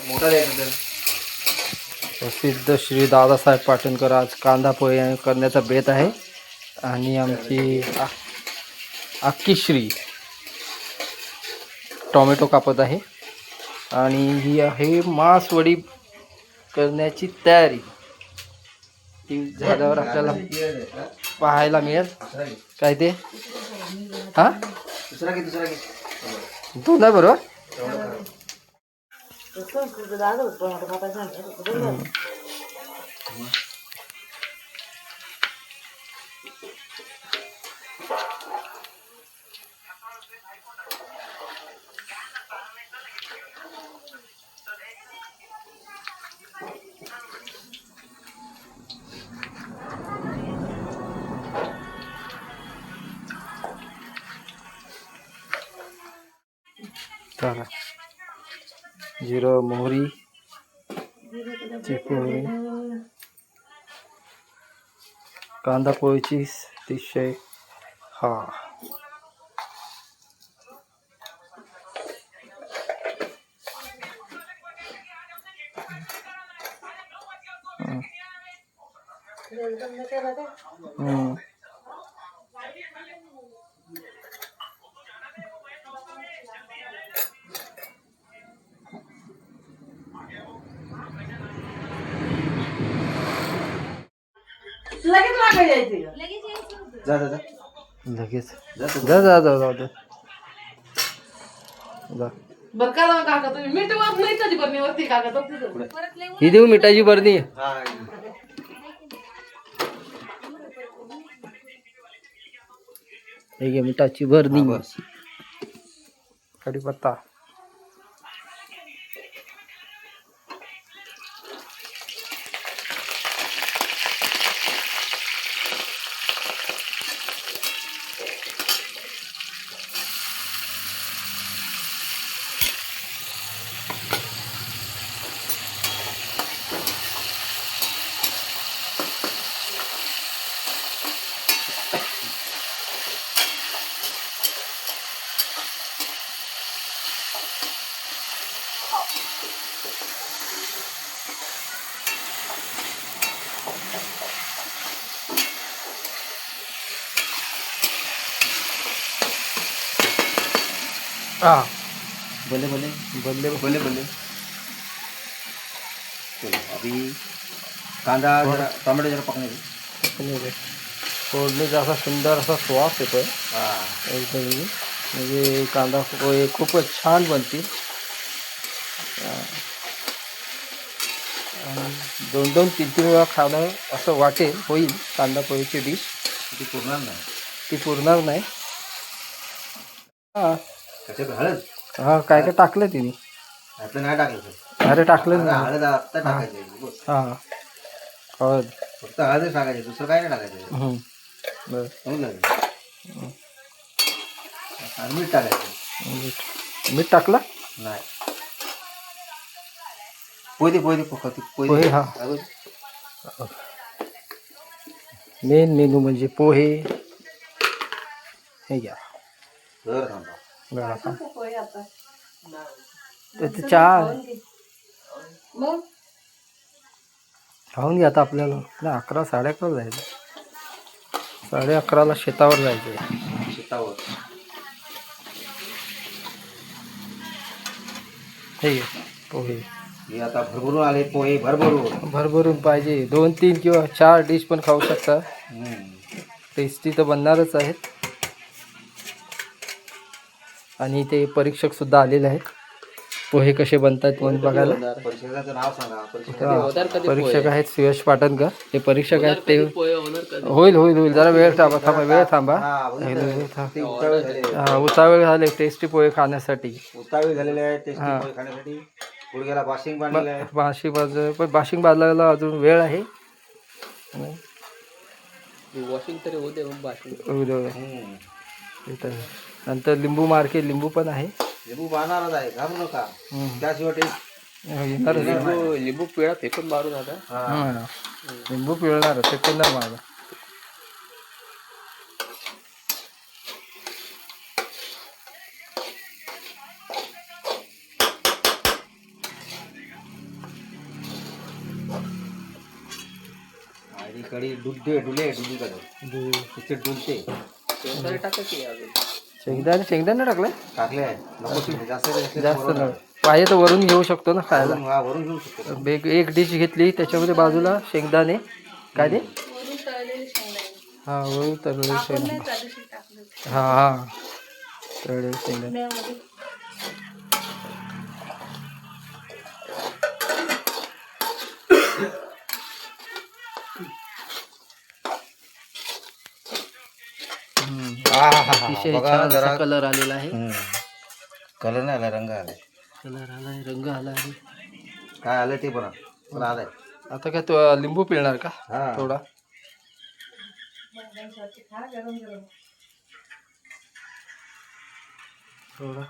मोठा द्यायचा तर. प्रसिद्ध श्री दादासाहेब पाटणकर आज कांदा पोहे करण्याचा बेत आहे. आणि आमची अक्की श्री टोमॅटो कापत आहे. आणि ही आहे मासवडी करण्याची तयारी. ती झाल्यावर आपल्याला पाहायला मिळेल. काय ते हा दुसरा घे. तू नाही बरोबर. चला जिरं मोहरी चिपोरी कांदा पोळीची अतिशय हा जा लगेच जा जा जा जा जा बरं का काका तुम्ही मीठ वाप नाही कधी बरणीवरती काका ही देऊ मिठाची बरणी. हे घे मिठाची बरणी. कढीपत्ता हाँ बोले बोले बदले बोले बोले. चलो अभी कांदा जरा टोमॅटो जरा पकने दे. फोडणीचा असा सुंदर असा श्वास येतोय. हां एकदम म्हणजे कांदा पोहे खूपच छान बनतील. आणि 2-2, 3-3 वेळा खाणं असं वाटेल होईल. कांदा पोहेची डिश ती पुरणार नाही. ती पुरणार नाही. हां त्याच्यात हळद हां काय काय टाकलं तिने. आपलं नाही टाकलं सर. अरे टाकलं ना. हळद आत्ता टाकायची. हां हळद फक्त हळदच टाकायची, दुसरं काय नाही टाकायचं. बरं समजलं. आणि मीठ टाकायचं. मीठ टाकला नाही. पोहे पोहे. हा मेन मेनू म्हणजे पोहे. हे घ्या चहा खाऊन घ्या. आता आपल्याला 11, 11:30 जायचं. 11:30 शेतावर जायचं. शेतावर हे घे पोहे. हे आता भरभरून आले पोहे. भरभरून पाहिजे. 2-3 किंवा 4 डिश पण खाऊ शकता. टेस्टी तर बनणारच आहेत. आणि ते परीक्षक सुद्धा आलेले आहेत पोहे कसे बनतात म्हणून बघायला. परीक्षकाचं नाव सांगा. परीक्षक आहेत सुयश पाटणकर. ते परीक्षक आहेत ते. होईल जरा वेळ थांबा. उतावळ झाले टेस्टी पोहे खाण्यासाठी. उतावळी झालेले आहे टेस्टी पोहे खाण्यासाठी. गुडघ्याला बाशिंग बांधलेलं आहे. पण बाशिंग बांधायला अजून वेळ आहे. वॉशिंग तरी होते नंतर लिंबू मार्के. लिंबू पण आहे. लिंबू बांधणारच आहे, घाबरू नका. त्याशिवाय लिंबू पिळा फेकून मारून आता. लिंबू पिळणार फेकून नाही मारणार. ही कढी डुले डुलीकडे तिचे डुलते. शेंगदाणे टाकले टाकले आहे नको तुम्ही जास्त जास्त नाही पाहिजे तर वरून घेऊ शकतो ना खायला. वरून घेऊ शकतो. एक डिश घेतली त्याच्यामध्ये बाजूला शेंगदाणे काय ते हा वरून तळलेले शेंगदाणे हा तळलेले शेंगदाणे. अतिशय छान असा कलर आलेला आहे. कलर नाही आला रंग आलाय. कलर आलाय रंग आलाय. काय आलं ते पण आलाय. आता काय तो लिंबू पिळणार का थोडा. थोडा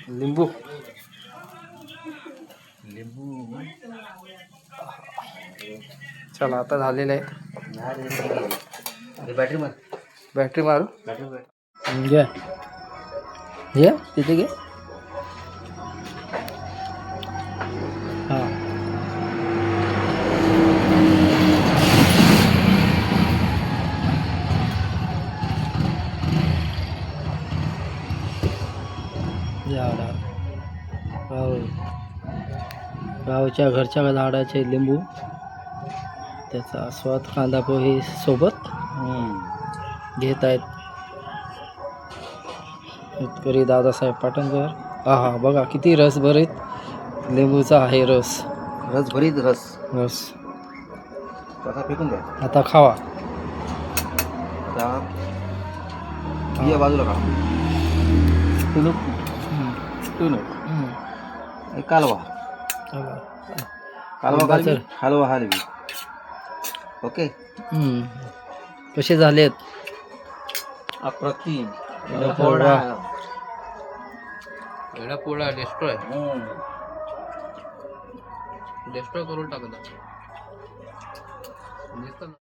लिंबू चला आता झालेलं आहे. बॅटरी मारू घ्या घे तिथे घे. हां गावच्या घरच्या झाडाचे लिंबू त्याचा स्वाद कांदा पोहे सोबत घेत आहेत शेतकरी दादासाहेब पाटणकर. हा बघा किती रस भरीत लिंबूचा आहे रस. भरीत रस आता फेकून द्या. आता खावा. या बाजूला का कालवा हलवा हलवी. ओके कसे झालेत अप्रतिम. पोळा डेस्ट्रॉय करून टाकत